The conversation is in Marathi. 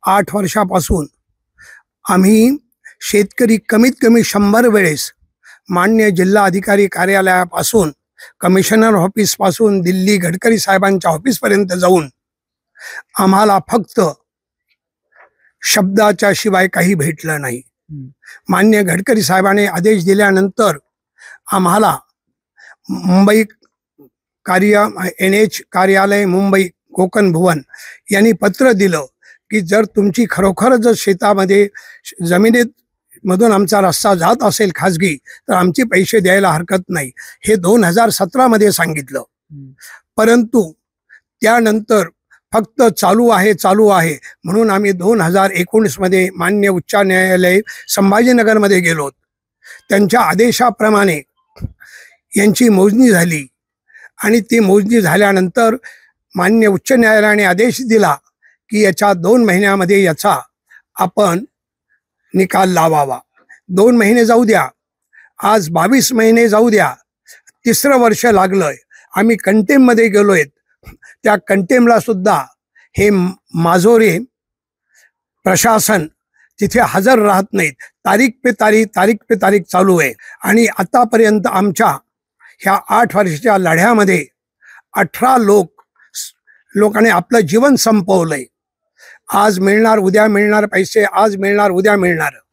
8 वर्षापासून आम्ही शेतकरी कमीत कमी 100 वेळेस मान्य जिल्हा अधिकारी कार्यालयापासून कमिशनर ऑफिसपासून दिल्ली गडकरी साहेबांच्या ऑफिसपर्यंत जाऊन आम्हाला फक्त शब्दाच्या शिवाय काही भेटलं नाही। मान्य गडकरी साहेबांनी आदेश दिल्यानंतर आम्हाला मुंबई NH कार्यालय मुंबई कोकण भुवन यांनी पत्र दिलं की जर तुमची खरोखरच शेतामध्ये जमिनीत मधून आमचा रस्ता जात असेल खाजगी तर आमचे पैसे द्यायला हरकत नाही, हे 2017 मध्ये सांगितलं। परंतु त्यानंतर फक्त चालू आहे म्हणून आम्ही 2019 मध्ये मान्य उच्च न्यायालय संभाजीनगरमध्ये गेलो। त्यांच्या आदेशाप्रमाणे यांची मोजणी झाली आणि ती मोजणी झाल्यानंतर मान्य उच्च न्यायालयाने आदेश दिला की याच्या 2 महिन्यामध्ये याचा आपण निकाल लावावा। 2 महिने जाऊ द्या, आज 22 महिने जाऊ द्या, 3रं वर्ष लागलंय। आम्ही कंटेममध्ये गेलोय, त्या कंटेमला सुद्धा हे माजोरे प्रशासन तिथे हजर राहत नाहीत। तारीख पे तारीख चालू आहे आणि आतापर्यंत आमच्या ह्या 8 वर्षाच्या लढ्यामध्ये 18 लोकांनी आपलं जीवन संपवलंय। आज मिळणार उद्या मिळणार पैसे, आज मिळणार उद्या मिळणार।